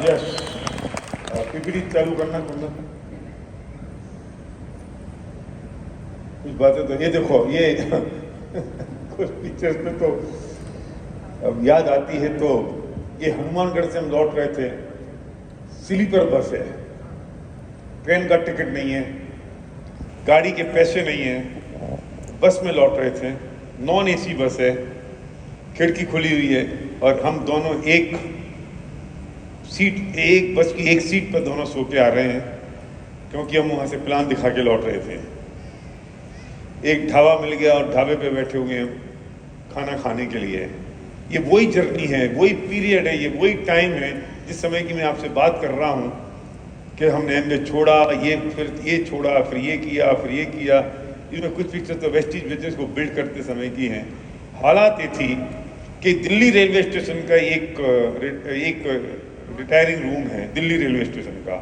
Yes PPT चालू करना खुलना कुछ बातें तो ये देखो ये कुछ पिक्चर्स में तो अब याद आती है। तो ये हनुमानगढ़ से हम लौट रहे थे, स्लीपर बस है, ट्रेन का टिकट नहीं है, गाड़ी के पैसे नहीं है, बस में लौट रहे थे, नॉन एसी बस है, खिड़की खुली हुई है और हम दोनों एक बस की एक सीट पर दोनों सो के आ रहे हैं क्योंकि हम वहाँ से प्लान दिखा के लौट रहे थे। एक ढाबा मिल गया और ढाबे पे बैठे हुए हैं खाना खाने के लिए। ये वही जर्नी है, वही पीरियड है, ये वही टाइम है जिस समय की मैं आपसे बात कर रहा हूँ कि हमने छोड़ा ये, फिर ये छोड़ा, फिर ये किया, फिर ये किया। इसमें कुछ पिक्चर तो वेस्टिज बिजनेस को बिल्ड करते समय की हैं। हालात ये थी कि दिल्ली रेलवे स्टेशन का एक रिटायरिंग रूम है, दिल्ली रेलवे स्टेशन का,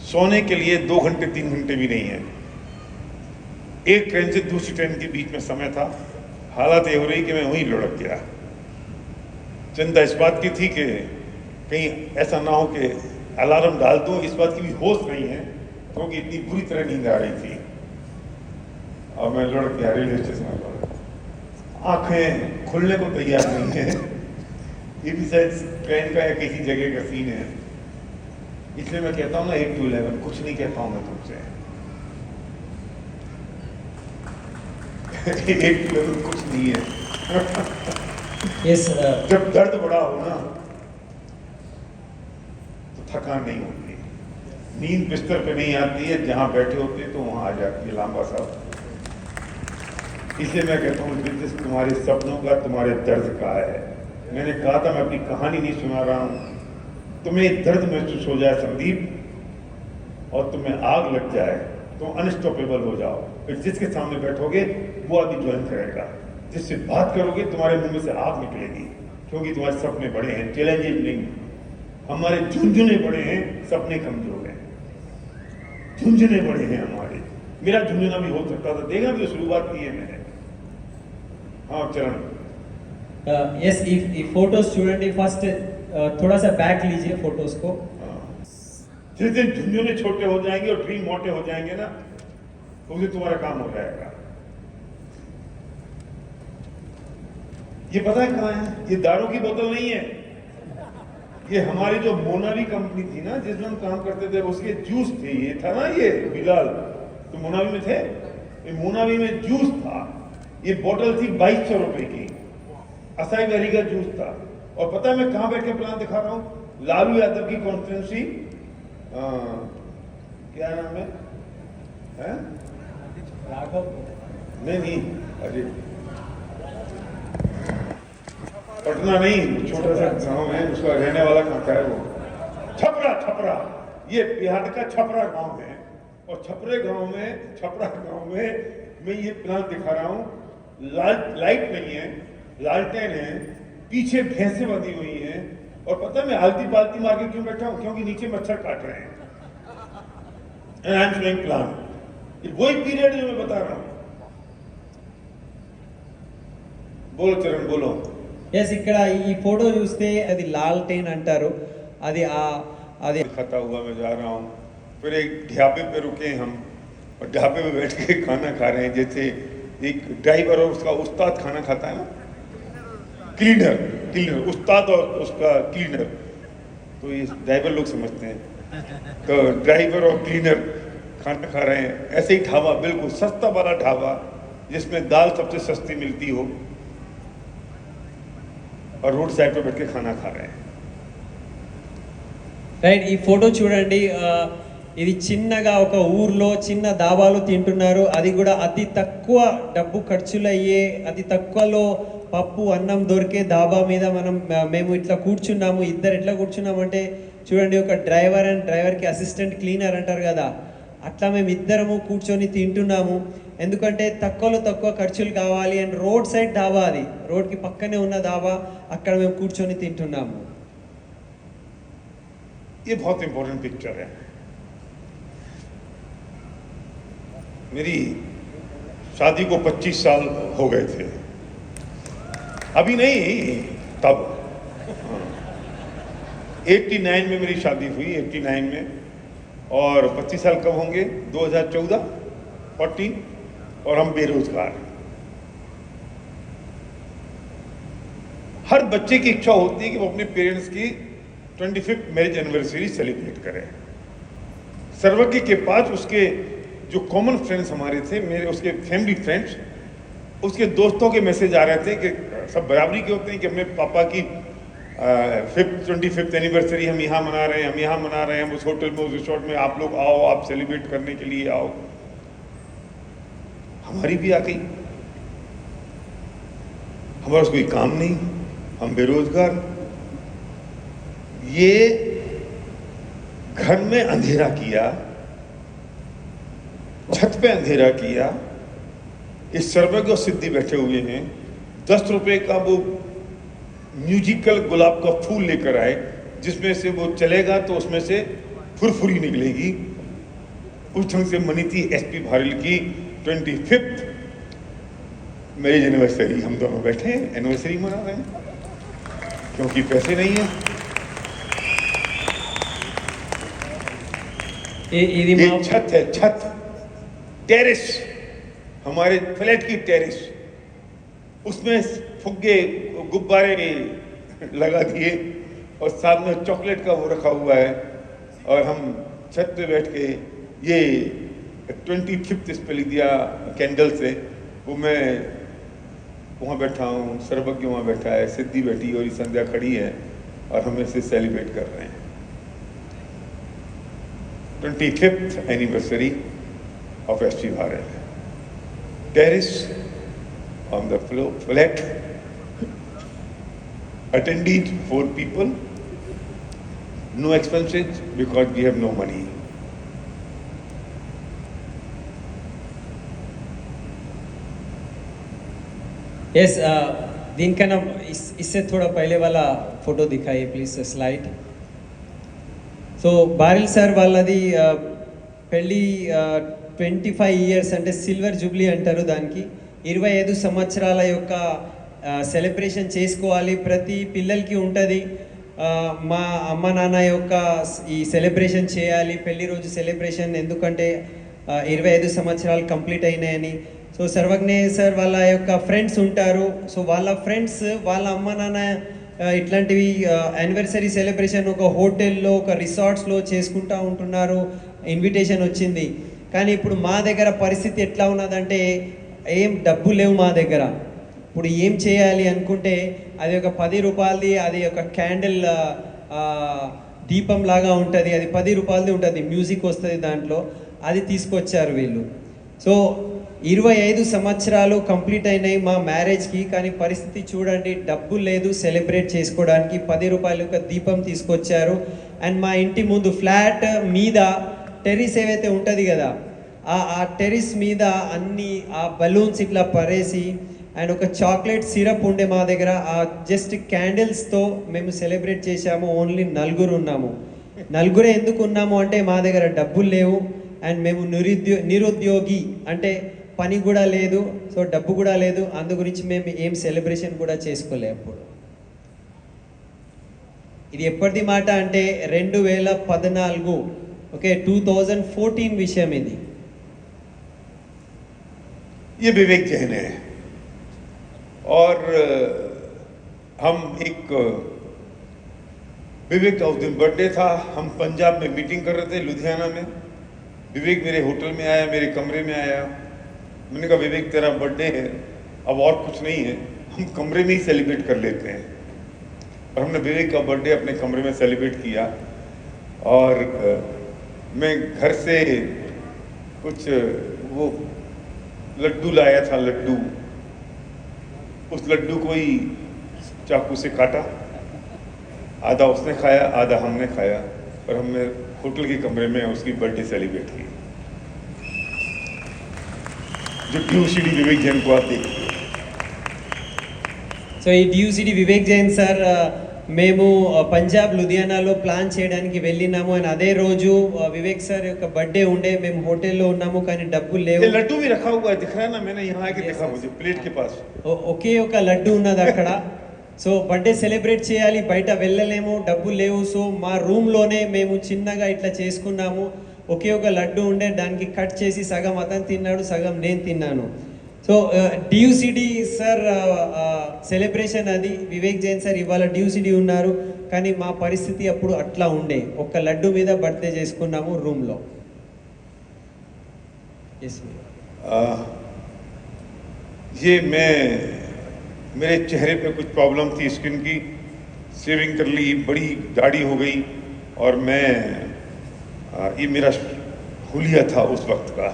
सोने के लिए 2 घंटे 3 घंटे भी नहीं है। एक ट्रेन से दूसरी ट्रेन के बीच में समय था। हालत ये हो रही कि मैं वहीं लुढ़क गया। चिंता इस बात की थी कि कहीं ऐसा ना हो कि अलार्म डाल दूं, इस बात की भी होश नहीं है क्योंकि इतनी बुरी तरह नींद आ रही थी और मैं लुढ़क गया रेलवे स्टेशन पर। आंखें खुलने को तैयार नहीं है। ये भी शायद ट्रेन का या किसी जगह का सीन है, इसलिए मैं कहता हूँ ना 8 to 11 कुछ नहीं कहता हूँ मैं तुमसे। 8 to 11 कुछ नहीं है। yes, जब दर्द बड़ा हो ना तो थकान नहीं होती, नींद बिस्तर पे नहीं आती है, जहां बैठे होते हैं तो वहां आ जाती है लांबा साहब। इसलिए मैं कहता हूँ बिजनेस तुम्हारे सपनों का, तुम्हारे दर्द का है। मैंने कहा था मैं अपनी कहानी नहीं सुना रहा हूँ, तुम्हें दर्द महसूस हो जाए संदीप और तुम्हें आग लग जाए, तुम अनस्टॉपेबल हो जाओ, फिर जिसके सामने बैठोगे वो आदमी ज्वाइन करेगा, जिससे बात करोगे तुम्हारे मुंह में से आग निकलेगी क्योंकि तुम्हारे सपने बड़े हैं, चैलेंजेस नहीं। हमारे झुंझुने बड़े हैं, सपने कमजोर हैं। झुंझुने बड़े हैं हमारे, मेरा झुंझुना भी हो सकता था, देखा भी शुरुआत की है मैंने। हाँ चरण yes, ये फोटोज स्टूडेंट फर्स्ट थोड़ा सा बैक लीजिए फोटोज को। जिस दिन झुंझुने छोटे हो जाएंगे और ड्रीम मोटे हो जाएंगे ना, उस दिन तुम्हारा काम हो जाएगा। ये पता है कहाँ है? ये दारू की बोतल नहीं है, ये हमारी जो मोनावी कंपनी थी ना जिसमें हम काम करते थे, उसके जूस थे। ये था ना ये बिलाल, तो मोनावी में थे, ये मोनावी में जूस था। ये बोतल थी 2200 रुपए की, असाई बेरी का जूस था। और पता है मैं कहां बैठ के प्लान दिखा रहा हूं? लालू यादव की कॉन्स्टिट्यूंसी, क्या नाम है? नहीं अरे पटना नहीं, छोटा सा गांव है, उसका रहने वाला कहाँ का है वो? छपरा। ये बिहार का छपरा गांव है और छपरा गांव में मैं ये प्लान दिखा रहा हूँ। लाइट नहीं है, लालटेन है, पीछे भैंसे बंधी हुई हैं और पता है मैं आलती पालती मार के क्यों बैठा हूँ? क्योंकि नीचे मच्छर काट रहे हैं। And I am showing plan. ये वही पीरियड जो मैं बता रहा हूँ। बोलो चरण बोलो। yes, ఇక్కడ ఈ ఫోటో చూస్తే అది లాల్టైన్ అంటారు, అది అది खाता हुआ मैं जा रहा हूँ। फिर एक ढाबे पे रुके हम और ढाबे पे बैठ के खाना खा रहे हैं, जैसे एक ड्राइवर और उसका उस्ताद खाना खाता है ना, क्लीनर उस्ताद और उसका क्लीनर, तो ये ड्राइवर लोग समझते हैं। तो ड्राइवर और क्लीनर खाना खा रहे हैं, ऐसे ही ढाबा, बिल्कुल सस्ता वाला ढाबा जिसमें दाल सबसे सस्ती मिलती हो, और रोड साइड पे बैठ के खाना खा रहे हैं। రైట్, ఈ ఫోటో చూడండి. ఇది చిన్నగా ఒక ఊర్లో చిన్న దాబాలు తింటున్నారు, అది కూడా అతి తక్కువ డబ్బు ఖర్చులయ్యే, అతి తక్కువలో పప్పు అన్నం దొరికే దాబా మీద మేము ఇట్లా కూర్చున్నాము. ఇద్దరు ఎట్లా కూర్చున్నామంటే చూడండి, ఒక డ్రైవర్ అండ్ డ్రైవర్కి అసిస్టెంట్ క్లీనర్ అంటారు కదా, అట్లా మేము ఇద్దరము కూర్చొని తింటున్నాము. ఎందుకంటే తక్కువలో తక్కువ ఖర్చులు కావాలి అండ్ రోడ్ సైడ్ దాబా, అది రోడ్కి పక్కనే ఉన్న దాబా, అక్కడ మేము కూర్చొని తింటున్నాము. ये बहुत इंपॉर्टेंट पिक्चर है। मेरी शादी को 25 साल हो गए थे, अभी नहीं तब। 89 में मेरी शादी हुई, 89 में। और 25 साल कब होंगे? 2014, 14। और हम बेरोजगार। हर बच्चे की इच्छा होती है कि वो अपने पेरेंट्स की 25th मैरिज एनिवर्सरी सेलिब्रेट करें। सर्वज्ञ के पास उसके जो कॉमन फ्रेंड्स हमारे थे, मेरे उसके फैमिली फ्रेंड्स, उसके दोस्तों के मैसेज आ रहे थे कि सब बराबरी के होते हैं कि अपने पापा की 25th एनिवर्सरी हम यहाँ मना रहे हैं, हम यहाँ मना रहे हैं, हम उस होटल में, उस रिसोर्ट में, आप लोग आओ, आप सेलिब्रेट करने के लिए आओ। हमारी भी आ गई। हमारा कोई काम नहीं, हम बेरोजगार। ये घर में अंधेरा किया, छत पे अंधेरा किया। इस सर्वज्ञ और सिद्धि बैठे हुए हैं, 10 रुपए का वो म्यूजिकल गुलाब का फूल लेकर आए, जिसमें से वो चलेगा तो उसमें से फुरफुरी निकलेगी। उस ढंग से मनी थी एसपी भारल की 25th मैरिज एनिवर्सरी। हम दोनों बैठे हैं, एनिवर्सरी मना रहे हैं, क्योंकि पैसे नहीं है। ये छत है, छत, टेरेस, हमारे फ्लैट की टेरेस, उसमें फुग्गे गुब्बारे लगा दिए और साथ में चॉकलेट का वो रखा हुआ है। और हम छत पे बैठ के ये 25th इस पे लिख दिया कैंडल से। वो मैं वहाँ बैठा हूँ, सर्वज्ञ वहाँ बैठा है, सिद्धि बैठी और संध्या खड़ी है और हम इसे सेलिब्रेट कर रहे हैं। 25th एनिवर्सरी ऑफ एसपी भारल। Terrace on the flat, attended 4 people, no expenses because we have no money. Yes, దీనికన్నా इससे थोड़ा पहले वाला फोटो दिखाइए please, slide. So Baril sir వాళ్ళది పెళ్ళి 25 ఇయర్స్ అంటే సిల్వర్ జూబ్లీ అంటారు దానికి. 25 సంవత్సరాల యొక్క సెలబ్రేషన్ చేసుకోవాలి, ప్రతి పిల్లలకి ఉంటుంది. మా అమ్మ నాన్న యొక్క ఈ సెలబ్రేషన్ చేయాలి, పెళ్లి రోజు సెలబ్రేషన్, ఎందుకంటే 25 సంవత్సరాలు కంప్లీట్ అయినాయని. సో సర్వజ్ఞ సార్ వాళ్ళ యొక్క ఫ్రెండ్స్ ఉంటారు. సో వాళ్ళ ఫ్రెండ్స్ వాళ్ళ అమ్మ నాన్న ఇట్లాంటివి యానివర్సరీ సెలబ్రేషన్ ఒక హోటల్లో, ఒక రిసార్ట్స్లో చేసుకుంటూ ఉంటున్నారు. ఇన్విటేషన్ వచ్చింది. కానీ ఇప్పుడు మా దగ్గర పరిస్థితి ఎట్లా ఉన్నదంటే ఏం డబ్బు లేవు మా దగ్గర. ఇప్పుడు ఏం చేయాలి అనుకుంటే అది ఒక 10 రూపాయలది, అది ఒక క్యాండిల్ దీపం లాగా ఉంటుంది, అది 10 రూపాయలది ఉంటుంది, మ్యూజిక్ వస్తుంది దాంట్లో. అది తీసుకొచ్చారు వీళ్ళు. సో 25 సంవత్సరాలు కంప్లీట్ అయినాయి మా మ్యారేజ్కి, కానీ పరిస్థితి చూడండి, డబ్బు లేదు సెలబ్రేట్ చేసుకోవడానికి. 10 రూపాయలు ఒక దీపం తీసుకొచ్చారు. అండ్ మా ఇంటి ముందు ఫ్లాట్ మీద టెర్రస్ ఏవైతే ఉంటుంది కదా, ఆ టెర్రస్ మీద అన్ని ఆ బలూన్స్ ఇట్లా పరేసి, అండ్ ఒక చాక్లెట్ సిరప్ ఉండే మా దగ్గర. ఆ జస్ట్ క్యాండిల్స్తో మేము సెలబ్రేట్ చేశాము. ఓన్లీ 4 ఉన్నాము. 4 ఎందుకు ఉన్నాము అంటే మా దగ్గర డబ్బులు లేవు, అండ్ మేము నిరుద్యోగి, అంటే పని కూడా లేదు, సో డబ్బు కూడా లేదు. అందు గురించి మేము ఏం సెలబ్రేషన్ కూడా చేసుకోలే అప్పుడు. ఇది ఎప్పటిది మాట అంటే 2014, ఓకే, 2014 విషయం ఇది. ये विवेक जैन है और हम एक विवेक का उस दिन बर्थडे था। हम पंजाब में मीटिंग कर रहे थे, लुधियाना में। विवेक मेरे होटल में आया, मेरे कमरे में आया। मैंने कहा विवेक तेरा बर्थडे है, अब और कुछ नहीं है, हम कमरे में ही सेलिब्रेट कर लेते हैं। और हमने विवेक का बर्थडे अपने कमरे में सेलिब्रेट किया। और मैं घर से कुछ वो लड्डू लाया था, लड्डू, उस लड्डू को ही चाकू से काटा, आधा उसने खाया, आधा हमने खाया, और हमने होटल के कमरे में उसकी बर्थडे सेलिब्रेट की। जो ड्यूसिटी विवेक जैन को आप देखिए। సో ఈ డ్యూసిటీ వివేక్ జైన్ సార్ మేము పంజాబ్ లुधियानाలో ప్లాన్ చేయడానికి వెళ్ళినాము. అండ్ అదే రోజు వివేక్ సార్ యొక్క బర్త్డే ఉండే. మేము హోటల్లో ఉన్నాము కానీ డబ్బులు లేవు. ये लड्डू भी रखा हुआ है, दिख रहा है ना, मैंने यहाँ आके देखा, मुझे प्लेट के पास ఒకే ఒక లడ్డు ఉన్నది అక్కడ. సో బర్త్డే సెలబ్రేట్ చేయాలి, బయట వెళ్ళలేము, డబ్బులు లేవు. సో మా రూమ్లోనే మేము చిన్నగా ఇట్లా చేసుకున్నాము. ఒకే ఒక లడ్డు ఉండే, దానికి కట్ చేసి సగం అతను తిన్నాడు, సగం నేను తిన్నాను. సో డియూసిడి సార్ సెలబ్రేషన్ అది, వివేక్ జైన్ సార్ ఇవాళ డియూసిడి ఉన్నారు, కానీ మా పరిస్థితి అప్పుడు అట్లా ఉండే. ఒక్క లడ్డు మీద బర్త్డే చేసుకున్నాము రూమ్లో. ये मैं मेरे चेहरे पे कुछ प्रॉब्लम थी स्किन की, शेविंग कर ली, बड़ी दाढ़ी हो गई, और मैं ये मेरा हुलिया था उस वक्त का।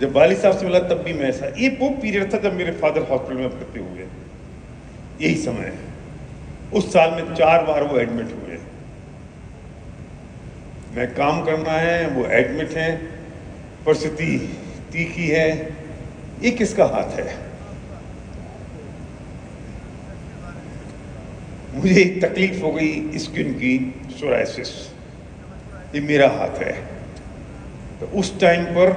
जब वाली साहब से मिला तब भी मैं ऐसा, ये वो पीरियड था जब मेरे फादर हॉस्पिटल में भर्ती हुए, यही समय है। उस साल में 4 बार वो एडमिट हुए। मैं काम करना है, वो एडमिट हैं, परिस्थिति तीखी है, ये किसका हाथ है? मुझे एक तकलीफ हो गई स्किन की, सोराइसिस, ये मेरा हाथ है। तो उस टाइम पर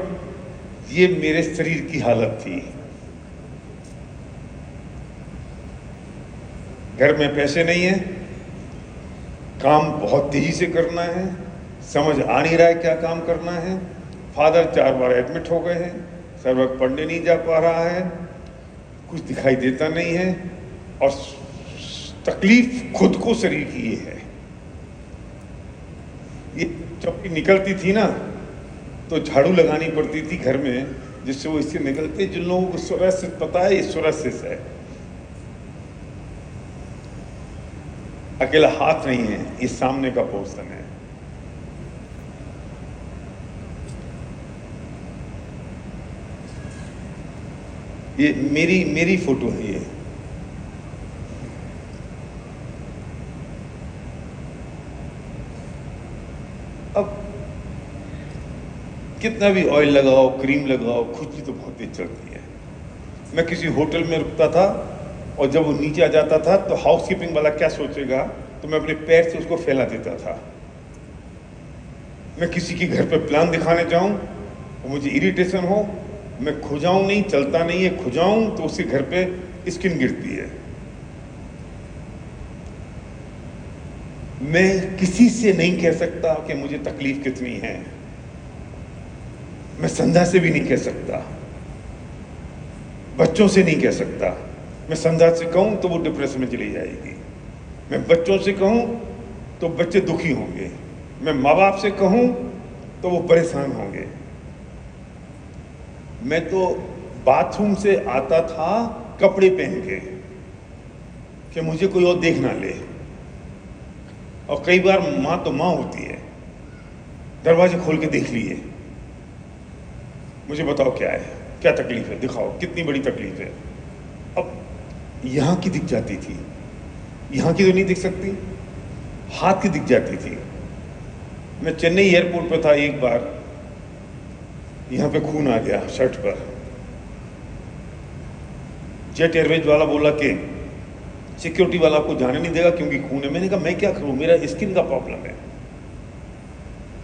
ये मेरे शरीर की हालत थी। घर में पैसे नहीं है, काम बहुत तेजी से करना है, समझ आ नहीं रहा है क्या काम करना है। फादर 4 बार एडमिट हो गए हैं, सर वक्त पढ़ने नहीं जा पा रहा है, कुछ दिखाई देता नहीं है, और तकलीफ खुद को शरीर की ये है। ये जब निकलती थी ना तो झाड़ू लगानी पड़ती थी घर में, जिससे वो इससे निकलते। जिन लोगों को सोराइसिस पता है, ये सोराइसिस है, अकेला हाथ नहीं है, ये सामने का पोर्शन है। ये मेरी फोटो है। ये अब कितना भी ऑयल लगाओ, क्रीम लगाओ, खुजली तो बहुत तेज चलती है। मैं किसी होटल में रुकता था, और जब वो नीचे आ जाता था तो हाउसकीपिंग वाला क्या सोचेगा, तो मैं अपने पैर से उसको फैला देता था। मैं किसी के घर पे प्लान दिखाने जाऊं और मुझे इरिटेशन हो, मैं खुजाऊं नहीं, चलता नहीं है, खुजाऊं तो उसके घर पे स्किन गिरती है। मैं किसी से नहीं कह सकता कि मुझे तकलीफ कितनी है, मैं संध्या से भी नहीं कह सकता, बच्चों से नहीं कह सकता। मैं संध्या से कहूं तो वो डिप्रेशन में चली जाएगी, मैं बच्चों से कहूं तो बच्चे दुखी होंगे, मैं माँ बाप से कहूं तो वो परेशान होंगे। मैं तो बाथरूम से आता था कपड़े पहन के कि मुझे कोई और देख ना ले, और कई बार माँ तो माँ होती है, दरवाजे खोल के देख लिए, मुझे बताओ क्या है, क्या तकलीफ है, दिखाओ कितनी बड़ी तकलीफ है। अब यहाँ की दिख जाती थी, यहाँ की तो नहीं दिख सकती, हाथ की दिख जाती थी। मैं चेन्नई एयरपोर्ट पे था एक बार, यहाँ पे खून आ गया शर्ट पर। जेट एयरवेज वाला बोला कि सिक्योरिटी वाला आपको जाने नहीं देगा क्योंकि खून है। मैंने कहा मैं क्या करूं, मेरा स्किन का प्रॉब्लम है।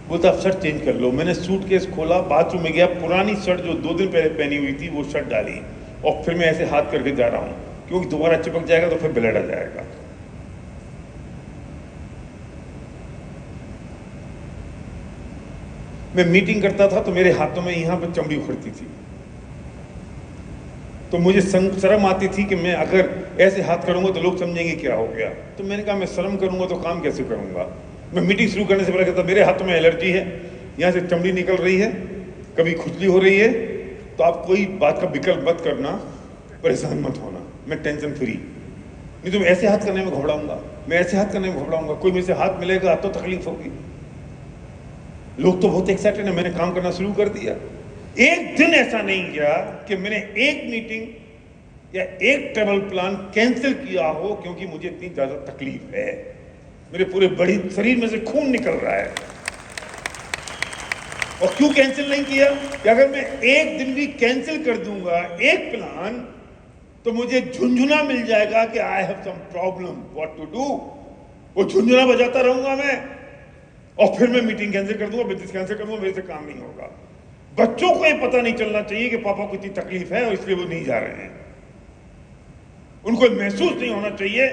बोलता आप शर्ट चेंज कर लो। मैंने सूटकेस खोला, बाथरूम में गया, पुरानी शर्ट जो 2 दिन पहले पहनी हुई थी वो शर्ट डाली, और फिर मैं ऐसे हाथ करके जा रहा हूं क्योंकि दोबारा चिपक जाएगा तो फिर ब्लड आ जाएगा। मैं मीटिंग करता था तो मेरे हाथों में यहाँ पर चमड़ी उखड़ती थी, तो मुझे शर्म आती थी कि मैं अगर ऐसे हाथ करूंगा तो लोग समझेंगे क्या हो गया। तो मैंने कहा मैं शर्म करूंगा तो काम कैसे करूंगा। मैं मीटिंग शुरू करने से पहले कहता मेरे हाथों में एलर्जी है, यहाँ से चमड़ी निकल रही है, कभी खुजली हो रही है, तो आप कोई बात का विकल्प मत करना, परेशान मत होना, मैं टेंशन फ्री। नहीं तो मैं ऐसे हाथ करने में घबराऊंगा, मैं ऐसे हाथ करने में घबराऊंगा, कोई मेरे से हाथ मिलेगा तो तकलीफ होगी। लोग तो बहुत एक्साइटेड है, मैंने काम करना शुरू कर दिया। एक दिन ऐसा नहीं किया कि मैंने एक मीटिंग या एक ट्रैवल प्लान कैंसिल किया हो क्योंकि मुझे इतनी ज्यादा तकलीफ है, मेरे पूरे बड़ी शरीर में से खून निकल रहा है। और क्यों कैंसिल नहीं किया कि अगर मैं एक दिन भी कैंसिल कर दूंगा एक प्लान तो मुझे झुंझुना मिल जाएगा कि I have some problem, what to do. वो झुंझुना बजाता रहूंगा मैं, और फिर मैं मीटिंग कैंसिल कर दूंगा, बिजनेस कैंसिल कर दूंगा, मेरे से काम नहीं होगा। बच्चों को ये पता नहीं चलना चाहिए कि पापा को इतनी तकलीफ है और इसलिए वो नहीं जा रहे हैं। उनको महसूस नहीं होना चाहिए,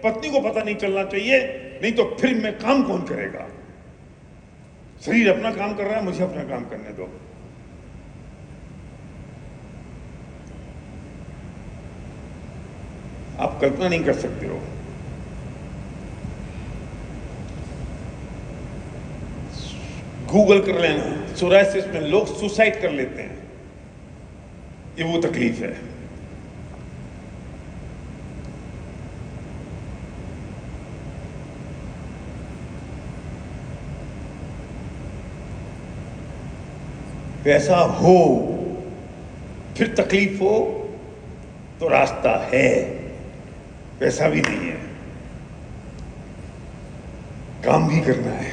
पत्नी को पता नहीं चलना चाहिए, नहीं तो फिर मैं काम कौन करेगा? शरीर अपना काम कर रहा है, मुझे अपना काम करने दो। आप कल्पना नहीं कर सकते हो, गूगल कर लेना, सोराइसिस में लोग सुसाइड कर लेते हैं, ये वो तकलीफ है। पैसा हो फिर तकलीफ हो तो रास्ता है, पैसा भी नहीं है, काम भी करना है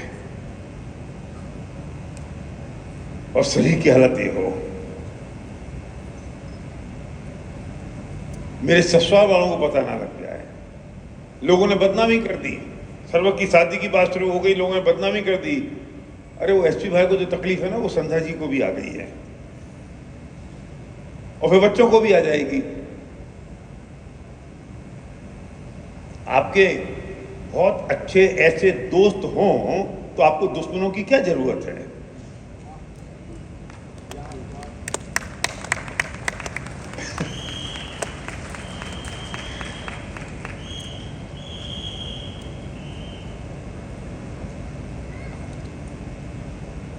और शरीर की हालत ये हो। मेरे ससुराल वालों को पता ना लग जाए। लोगों ने बदनामी कर दी, सर्वक की शादी की बात शुरू हो गई, लोगों ने बदनामी कर दी। अरे वो एसपी भाई को जो तकलीफ है ना, वो संध्या जी को भी आ गई है और फिर बच्चों को भी आ जाएगी। आपके बहुत अच्छे ऐसे दोस्त हों तो आपको दुश्मनों की क्या जरूरत है?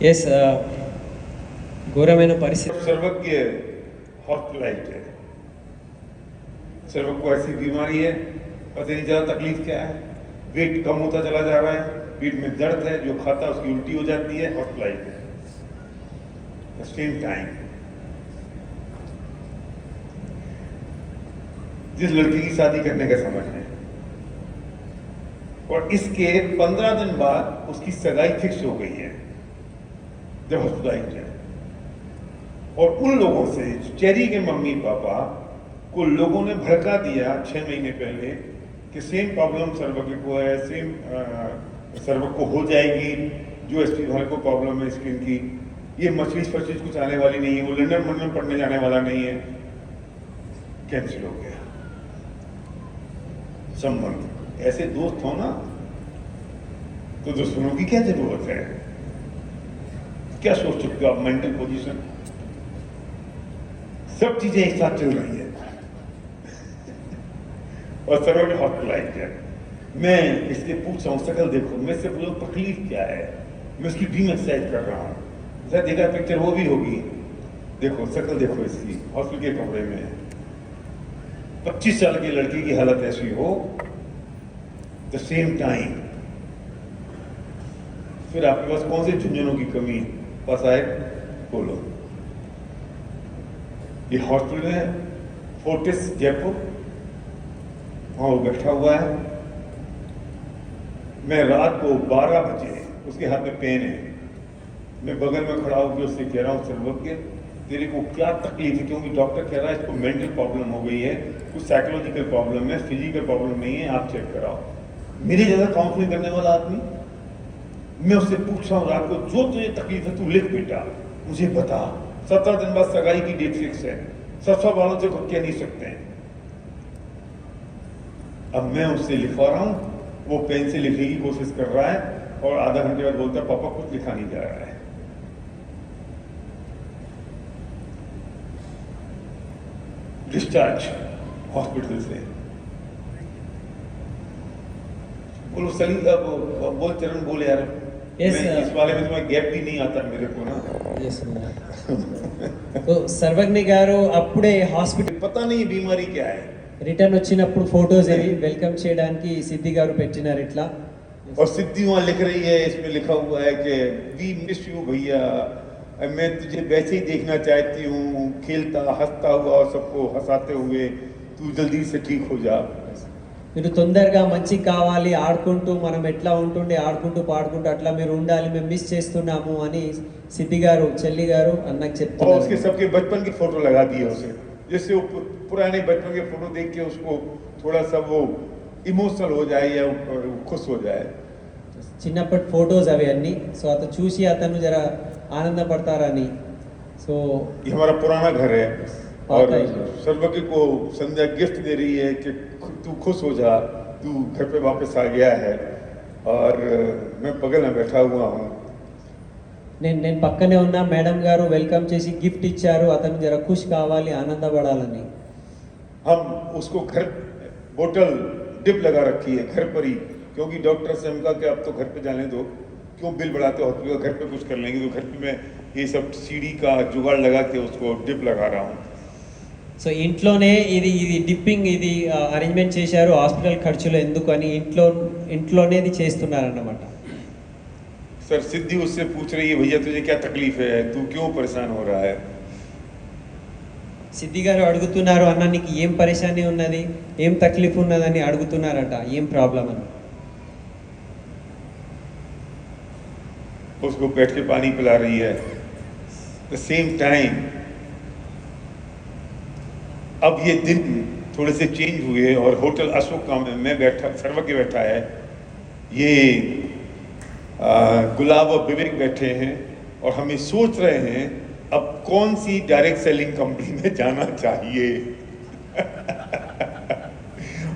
ఎస్ ఘోరమైన పరిస్థితి सर्वज्ञ हॉस्पिटलाइज्ड है, सर्वज्ञ को ऐसी बीमारी है, पता नहीं चला तकलीफ क्या है, वेट कम होता चला जा रहा है, पेट में दर्द है, जो खाता है उसकी उल्टी हो जाती है, हॉस्पिटलाइज्ड है। सेम टाइम जिस लड़की की शादी करने का समय है और इसके 15 दिन बाद उसकी सगाई फिक्स हो गई है जब हॉस्पिटलाइज्ड है। और उन लोगों से, चेरी के मम्मी पापा को लोगों ने भड़का दिया 6 महीने पहले कि सेम प्रॉब्लम सर्वज्ञ को है, सेम सर्वज्ञ को हो जाएगी, जो एसपी भाई को प्रॉब्लम है स्किन की, ये मछली फछली कुछ आने वाली नहीं है, वो लंदन मंडन पढ़ने जाने वाला नहीं है, कैंसिल हो गया संबंध। ऐसे दोस्त हो ना तो दुश्मनों की क्या जरूरत है? क्या सोच सकते हो आप? मेंटल पोजीशन, सब चीजें एक साथ चल रही है और सर्वज्ञ हॉस्पिटलाइज्ड है। मैं इससे पूछ रहा हूँ, शकल देखो, मैं इससे पूछूं तकलीफ क्या है, मैं उसकी ड्रीम एक्सरसाइज कर रहा हूँ। जैसा देखा पिक्चर वो भी होगी, देखो शकल देखो इसकी, हॉस्पिटल के कमरे में है। 25 साल की लड़की की हालत ऐसी हो, द सेम टाइम फिर आपके पास कौन से झुंझुनों की कमी पास आए? बोलो। ये हॉस्पिटल है फोर्टिस जयपुर, वहां वो बैठा हुआ है। मैं रात को 12 बजे, उसके हाथ में पेन है, मैं बगल में खड़ा होकर उससे कह रहा हूँ, सर्वज्ञ तेरे को क्या तकलीफ है? क्योंकि डॉक्टर कह रहा है इसको मेंटल प्रॉब्लम हो गई है, कुछ साइकोलॉजिकल प्रॉब्लम है, फिजिकल प्रॉब्लम नहीं है, आप चेक कराओ। मेरे जैसा काउंसलिंग करने वाला आदमी, मैं उससे पूछ रहा हूँ रात को, जो तुझे तकलीफ है तू लिख बेटा, मुझे बता। 17 दिन बाद सगाई की डेट फिक्स है, ससुराल वालों से कुछ कह नहीं सकते हैं। अब मैं उससे लिखवा रहा हूँ, वो पेन से लिखने की कोशिश कर रहा है और आधा घंटे बाद बोलता है पापा कुछ लिखा नहीं जा रहा है। डिस्चार्ज हॉस्पिटल से। बोलो सलीम साहब, बोल चरण बोल यार। Yes, मैं इस वाले में तुम्हें गैप भी नहीं आता मेरे को ना। సో సర్వజ్ఞ గారు అప్పుడే హాస్పిటల్ पता नहीं बीमारी क्या है। రిటర్న్ వచ్చినప్పుడు ఫోటోస్ ఇవి వెల్కమ్ చేయడానికి సిద్ధి గారు పెట్టినారు ఇట్లా। और सिद्धि वहां लिख रही है, इसमें लिखा हुआ है कि वी मिस यू भैया, मैं तुझे वैसे ही देखना चाहती हूँ, खेलता हंसता हुआ और सबको हंसाते हुए, तू जल्दी से ठीक हो जा। మీరు తొందరగా మంచి కావాలి, ఆడుకుంటూ మనం ఎట్లా ఉంటుండే ఆడుకుంటూ పాడుకుంటూ అట్లా మీరు ఉండాలి, మేము మిస్ చేస్తున్నాము అని సిద్ధి గారు చెల్లి గారు అన్నకు और చెప్తున్నారు। उसके सबके बचपन की फोटो लगा दी है उसे, जिससे वो पुराने बचपन के फोटो देख के उसको थोड़ा सा वो इमोशनल हो जाए या खुश हो जाए। చిన్నప్పటి ఫోటోస్ అవి అన్నీ, సో అతను చూసి అతను జర ఆనందపడతారని। సో ये हमारा पुराना घर है, పాత और ఇల్లు. सर्वज्ञ को संध्या गिफ्ट दे रही है कि तू खुश हो जा, तू घर पे वापस आ गया है। और मैं बगल में बैठा हुआ हूँ। నేను పక్కనే ఉన్నా, మేడం గారు వెల్కమ్ చేసి గిఫ్ట్ ఇచ్చారు, అతను జర ఖుష్ కావాలి, ఆనందపడాలని. हम उसको घर बोतल डिप लगा रखी है घर पर ही, क्योंकि डॉक्टर से हम कहा कि अब तो घर पे जाने दो, क्यों बिल बढ़ाते हो, हॉस्पिटल घर पे कुछ कर लेंगे। तो घर पे मैं ये सब सीढ़ी का जुगाड़ लगा के उसको डिप लगा रहा हूँ। సో ఇంట్లోనే ఇది డిప్పింగ్ ఇది అరేంజ్మెంట్ చేశారు, హాస్పిటల్ ఖర్చులు ఎందుకు అని ఇంట్లోనే ఇది చేస్తున్నారన్నమాట. सर सिद्धि उससे पूछ रही है, भैया तुझे क्या तकलीफ है, तू क्यों परेशान हो रहा है। సిద్ధి గారు అడుగుతున్నారు, అన్న నీకు ఏం పరేషాని ఉన్నది, ఏం తక్లీఫ్ ఉన్నదని అడుగుతున్నారట, ఏం ప్రాబ్లం అని. उसको बैठ के पानी पिला रही है। द सेम टाइम अब ये दिन थोड़े से चेंज हुए और होटल अशोका में मैं बैठा, सर्वज्ञ बैठा है, ये गुलाब और विवेक बैठे हैं और हमें सोच रहे हैं अब कौन सी डायरेक्ट सेलिंग कंपनी में जाना चाहिए।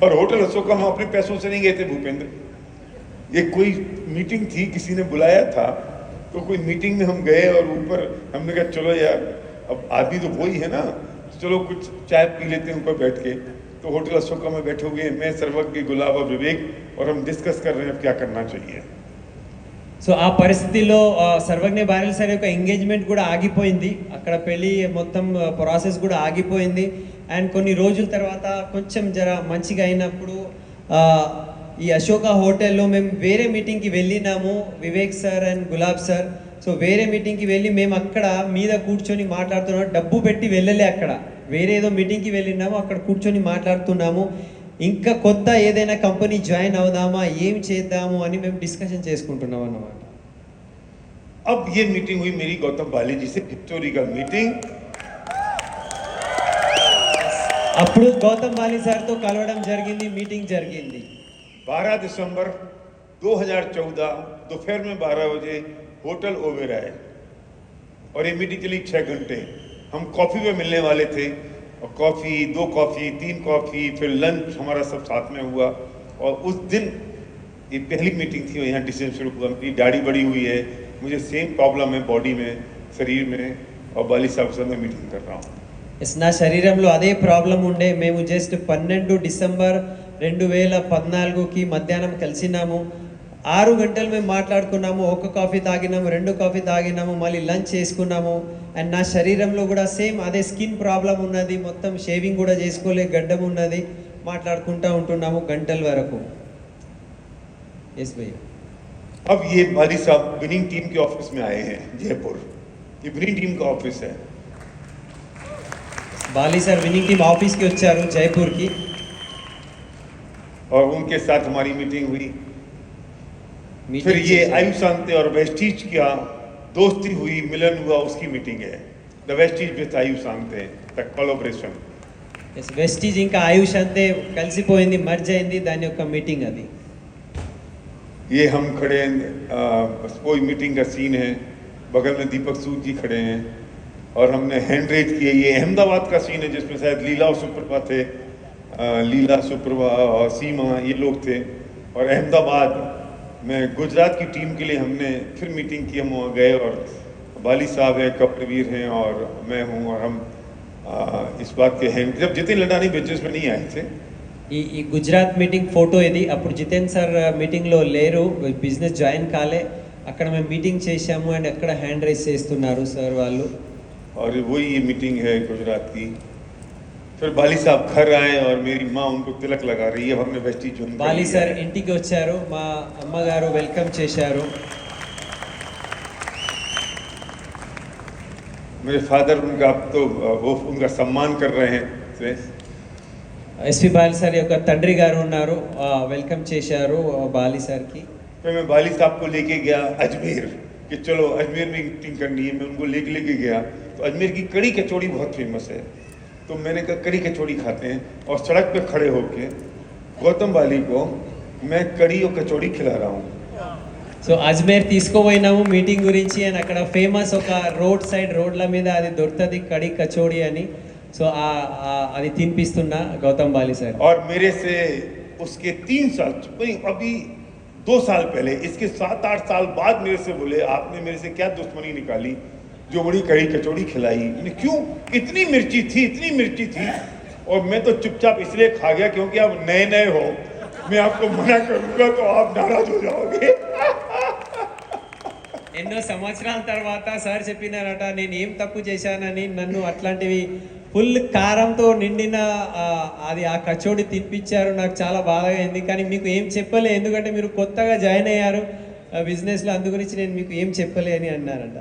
और होटल अशोका में अपने पैसों से नहीं गए थे भूपेंद्र, ये कोई मीटिंग थी, किसी ने बुलाया था, तो कोई मीटिंग में हम गए और ऊपर हमने कहा चलो यार अब आदमी तो वही है ना, चलो कुछ चाय पी लेते हैं ऊपर बैठ के। तो होटल अशोका में बैठे हुए हैं, मैं सर्वज्ञ, गुलाब और विवेक, और हम डिस्कस कर रहे हैं अब क्या करना चाहिए। సో ఆ పరిస్థితిలో సర్వజ్ఞ బారెల్ సార్ యొక్క ఎంగేజ్మెంట్ కూడా ఆగిపోయింది, అక్కడ పెళ్ళి మొత్తం ప్రాసెస్ కూడా ఆగిపోయింది. అండ్ కొన్ని రోజుల తర్వాత కొంచెం జర మంచిగా అయినప్పుడు ఈ అశోక హోటల్లో మేము వేరే మీటింగ్కి వెళ్ళినాము, Vivek sir and gulab sir. So వేరే మీటింగ్కి వెళ్ళి మేము అక్కడ మీద కూర్చొని మాట్లాడుతున్నాము, డబ్బు పెట్టి వెళ్ళలే, అక్కడ వేరే ఏదో మీటింగ్కి వెళ్ళినాము, అక్కడ కూర్చొని మాట్లాడుతున్నాము, ఇంకా కొత్త ఏదైనా కంపెనీ జాయిన్ అవుదామా, ఏం చేద్దాము అని మేము డిస్కషన్ చేసుకుంటున్నాం అన్నమాట. अब ये मीटिंग हुई मेरी गौतम बाली जी से, हिस्टोरिकल मीटिंग। అప్పుడు గౌతమ్ బాలి సార్తో కలవడం జరిగింది, మీటింగ్ జరిగింది. 12 दिसंबर 2014 दोपहर में 12 बजे होटल ओबेरॉय, और ये मीटिंग चली 6 घंटे। हम कॉफ़ी पे मिलने वाले थे, और कॉफ़ी, 2 कॉफ़ी, 3 कॉफ़ी, फिर लंच हमारा सब साथ में हुआ। और उस दिन ये पहली मीटिंग थी और यहाँ डिसीजन शुरू हुआ। मेरी दाढ़ी बड़ी हुई है, मुझे सेम प्रॉब्लम है बॉडी में, शरीर में, और बाली साहब से मैं मीटिंग कर रहा हूँ। నా శరీరంలో అదే ప్రాబ్లం ఉండే. మేము జస్ట్ 12 డిసెంబర్ 2014కి మధ్యాహ్నం కలిసినాము, 6 గంటలు మేము మాట్లాడుకున్నాము, 1 కాఫీ తాగినాము, 2 కాఫీ తాగినాము, మళ్ళీ లంచ్ చేసుకున్నాము. అండ్ నా శరీరంలో కూడా సేమ్ అదే స్కిన్ ప్రాబ్లం ఉన్నది, మొత్తం షేవింగ్ కూడా చేసుకోలే, గడ్డం ఉన్నది, మాట్లాడుకుంటూ ఉంటున్నాము గంటల వరకు. ఎస్ భయ్యా. अब ये बाली साहब विनिंग टीम के ऑफिस में आए हैं जयपुर, ये विनिंग टीम का ऑफिस है। బాలి సార్ విన్నింగ్ టీమ్ ఆఫీస్కి వచ్చారు జైపూర్కి, और उनके साथ हमारी मीटिंग हुई। फिर ये आयुष शांति और वेस्टीज का दोस्ती हुई, मिलन हुआ, उसकी मीटिंग है। The Vestige with Ayush Shanti the collaboration. Vestige ఇంకా ఆయుష్ అంతే కలిసిపోయింది, మర్జ్ అయింది, దాని యొక్క మీటింగ్ అది. ये हम खड़े हैं, बस कोई मीटिंग का सीन है, बगल में दीपक सूद जी खड़े हैं और हमने हैंड रेज किए। ये अहमदाबाद का सीन है जिसमें शायद लीला और सुप्रभा थे, लीला, सुप्रभा और सीमा, ये लोग थे। और अहमदाबाद में गुजरात की टीम के लिए हमने फिर मीटिंग की। हम वहाँ गए और बाली साहब हैं, कपिलवीर हैं और मैं हूँ, और हम इस बात के हैं जब जितिन लडानी बिजनेस में नहीं आए थे। ఈ గుజరాత్ మీటింగ్ ఫోటో ఇది. అప్పుడు జితేన్ సార్ మీటింగ్లో లేరు, బిజినెస్ జాయిన్ కాలే, అక్కడ మేము మీటింగ్ చేశాము అండ్ అక్కడ హ్యాండ్ రైజ్ చేస్తున్నారు సార్ వాళ్ళు. और वही ये मीटिंग है गुजरात की। फिर बाली साहब घर आए और मेरी माँ उनको तिलक लगा रही है। हमने वेस्टीज ज्वाइन कर బాలి लिया సార్ है। ఇంటికి వచ్చారు, మా అమ్మగారు వెల్కమ్ చేశారు. मेरे फादर उनका अब तो वो उनका सम्मान कर रहे हैं। ఎస్పి బాలి సార్ యొక్క తండ్రి గారు ఉన్నారు, వెల్కమ్ చేశారు బాలి సార్కి. फिर मैं बाली साहब को लेके गया अजमेर कि चलो अजमेर में मीटिंग करनी है। मैं उनको लेके गया तो अजमेर की कड़ी कचौड़ी बहुत फेमस है, तो मैंने कहा कड़ी कचौड़ी खाते हैं। और सड़क पे खड़े होके गौतम बाली को मैं कड़ी और कचौड़ी खिला रहा हूँ। సో అజ్మేర్ తీసుకుపోయినాము మీటింగ్ గురించి, అండ్ అక్కడ ఫేమస్ ఒక రోడ్ల మీద అది దొరుకుతుంది కడి కచోడి అని, సో అది తినిపిస్తున్నా గౌతమ్ బాలి సార్. और मेरे से उसके 3 साल नहीं, अभी 2 साल पहले, इसके 7-8 साल बाद मेरे से बोले, आपने मेरे से क्या दुश्मनी निकाली जो बड़ी कड़ी कचौड़ी खिलाई? मैंने क्यों? इतनी मिर्ची थी. और मैं तो चुपचाप इसलिए खा गया क्योंकि आप नए नए हो, मैं आपको मना करूंगा तो आप नाराज हो जाओगे. ఎన్నో సంవత్సరాల తర్వాత సార్ చెప్పినారట, నేను ఏం తప్పు చేశానని నన్ను అట్లాంటివి ఫుల్ కారంతో నిండిన అది ఆ కచోడి తినిపించారు. నాకు చాలా బాధగా అయింది, కానీ మీకు ఏం చెప్పలే, ఎందుకంటే మీరు కొత్తగా జాయిన్ అయ్యారు బిజినెస్లో, అందు గురించి నేను మీకు ఏం చెప్పలే అని అన్నారట.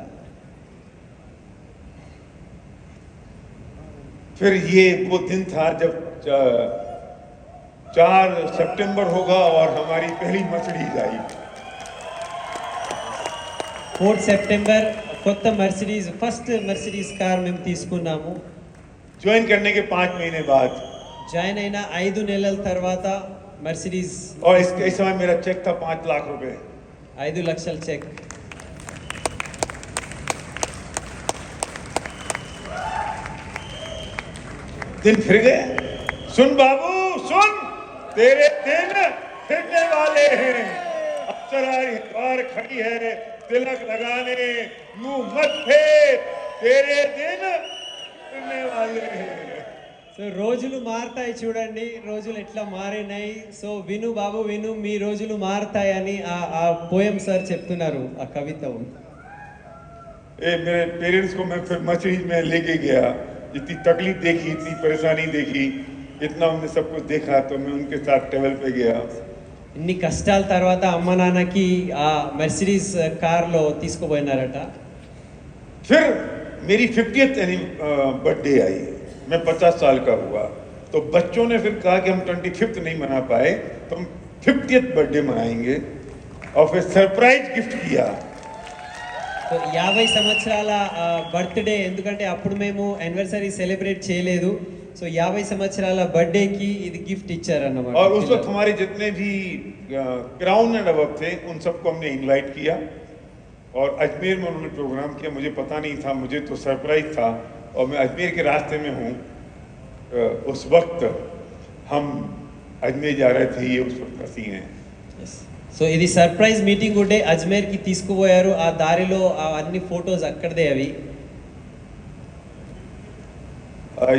फिर ये वो दिन था जब 4 सितंबर होगा और हमारी पहली मर्सिडीज आई. 4 సెప్టెంబర్ కొత్త మర్సిడీస్, ఫస్ట్ మర్సిడీస్ కార్ మేము తీసుకున్నాము. ज्वाइन करने के 5 महीने बाद. జాయిన్ అయిన 5 నెలల తర్వాత మర్సిడీస్. और इस समय मेरा चेक था 5 लाख रुपए. 5 లక్షల చెక్. दिन फिर गए. सुन बाबू सुन, तेरे दिन फिरने वाले हैं. अप्सरा इस बार खड़ी है, तिलक लगाने, मुंह मत फेर, तेरे दिन फिरने वाले हैं. సో రోజులు మారుతాయి చూడండి, రోజులు ఎట్లా మారినాయి. సో విను బాబు విను, మీ రోజులు మారుతాయని ఆ పోయం సార్ చెప్తున్నారు, ఆ కవిత. मेरे पेरेंट्स को मैं फिर मर्सिडीज में लेके गया. इतनी तकलीफ देखी, इतनी परेशानी देखी, इतना हमने सब कुछ देखा, तो मैं उनके साथ ट्रेवल पे गया. ఇన్ని కష్టాల తర్వాత అమ్మ నాన్నకి ఆ మెర్సిడీస్ కార్లో తీసుకుపోయినారట. फिर मेरी 50th बर्थडे आई, मैं 50 साल का हुआ. तो बच्चों ने फिर कहा कि हम 25th नहीं मना पाए, तो हम 50th बर्थडे मनाएंगे. और फिर सरप्राइज गिफ्ट किया. సో 50 సంవత్సరాల బర్త్డే, ఎందుకంటే అప్పుడు మేము యానివర్సరీ సెలబ్రేట్ చేయలేదు. సో 50 సంవత్సరాల బర్త్డేకి ఇది గిఫ్ట్ ఇచ్చారన్నమాట. और उस वक्त हमारे जितने भी क्राउन एंड अबव थे उन सबको हमने इनवाइट किया और अजमेर में उन्होंने प्रोग्राम किया. मुझे पता नहीं था, मुझे तो सरप्राइज था. और मैं अजमेर के रास्ते में हूँ. उस वक्त हम अजमेर जा रहे थे, ये उस वक्त का सीन है. సో ఇది సర్ప్రైజ్ మీటింగ్ ఉంటే అజ్మేర్కి తీసుకుపోయారు. ఆ దారిలో అన్ని ఫొటోస్ అక్కడదే అవి.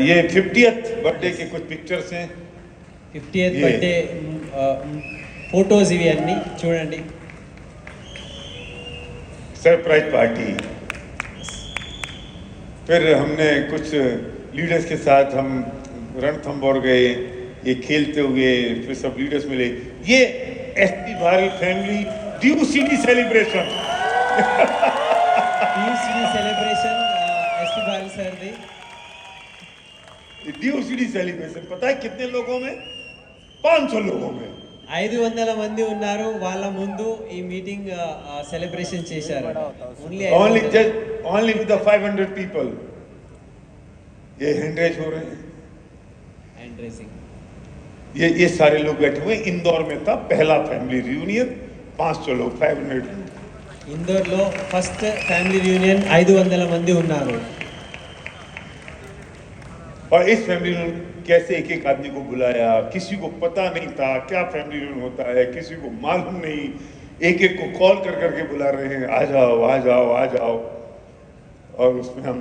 ये 50th बर्थडे के कुछ पिक्चर्स हैं. 50th బర్త్డే ఫొటోస్ ఇవి అన్ని చూడండి. Surprise party. फिर हमने कुछ लीडर्स के साथ हम रणथंबोर गए, ये खेलते हुए, फिर सब लीडर्स मिले. ये एसपी भारल फैमिली ड्यू-सिटी सेलिब्रेशन. డ్యూ-సిటీ సెలబ్రేషన్ ఎస్పీ బాల్ సార్ది. ड्यू-सिटी सेलिब्रेशन पता है कितने लोगों में? 500 लोगों में. 500 మంది ఉన్నారు. వాళ్ళ ముందు ఈ మీటింగ్ సెలబ్రేషన్ చేశారు. Only with the 500 people. ये हैंड रेज हो रहे हैं. Hand raising. ये सारे लोग बैठे हुए. इंदौर में था पहला फैमिली रियूनियन, 500 लोग, 500. ఇందోర్లో ఫస్ట్ ఫ్యామిలీ రియూనియన్ 500 మంది ఉన్నారు. और इस फैमिली ने कैसे एक एक आदमी को बुलाया, किसी को पता नहीं था क्या फैमिली रियूनियन होता है, किसी को मालूम नहीं. एक एक को कॉल कर करके बुला रहे हैं, आ जाओ आ जाओ आ जाओ. और उसमें हम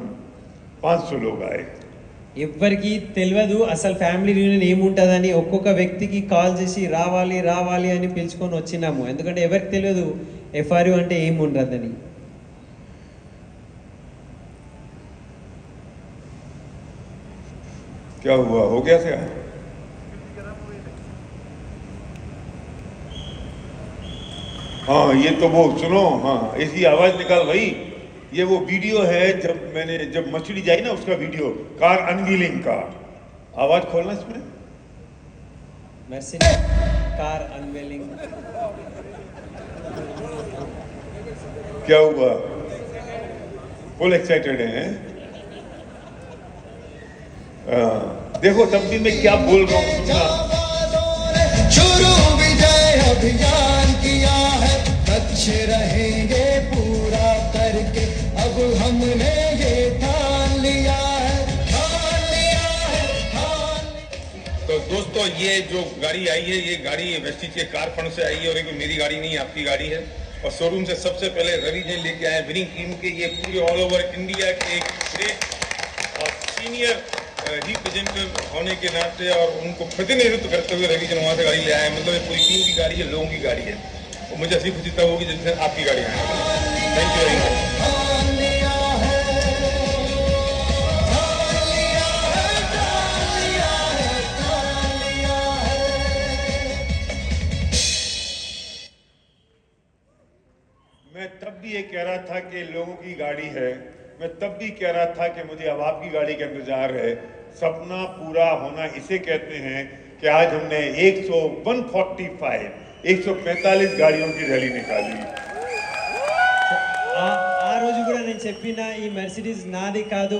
500 लोग आए. ఎవ్వరికి తెలియదు అసలు ఫ్యామిలీ రియూనియన్ ఏముంటుందని. ఒక్కొక్క వ్యక్తికి కాల్ చేసి రావాలి రావాలి అని పిలుచుకొని వచ్చినాము, ఎందుకంటే ఎవరికి తెలియదు ఎఫ్ఆర్యూ అంటే ఏముండదని. क्या हुआ, हो गया क्या? हाँ ये तो वो सुनो, हाँ इसकी आवाज निकाल भाई. ये वो वीडियो है जब मछली जाई ना, उसका वीडियो, कार अनवीलिंग का. आवाज खोलना इसमें. Mercedes car unveiling. क्या हुआ? फुल एक्साइटेड है. देखो तब भी मैं क्या बोल रहा हूँ सुनना. शुरू विजय अभियान किया है, लक्ष्य रहेंगे पूरा करके. अब हमने ये ठान लिया है, ठान लिया दोस्तों ये जो गाड़ी आई है ये गाड़ी वेस्टिज के कार फंड से आई है और ये कोई मेरी गाड़ी नहीं आपकी गाड़ी है और शोरूम से सबसे पहले रवि जी लेके आए विनिंग टीम के ये पूरे ऑल ओवर इंडिया के एक ग्रेट और सीनियर रिप्रेजेंटेटिव होने के नाते और उनको प्रतिनिधित्व करते हुए रवि जी वहाँ से गाड़ी ले आए मतलब ये पूरी टीम की गाड़ी है लोगों की गाड़ी है और मुझे ऐसी खुशी तब होगी जिससे आपकी गाड़ी आए थैंक यू वेरी मच ठान लिया है मैं तब भी ये कह रहा था कि लोगों की गाड़ी है मैं तब भी कह रहा था कि मुझे अब आपकी गाड़ी का इंतजार है सपना पूरा होना इसे कहते हैं कि आज हमने 145 गाड़ियों की रैली निकाली ఆ రోజు కూడా నేను చెప్పిన ఈ మెర్సిడీస్ నాది కాదు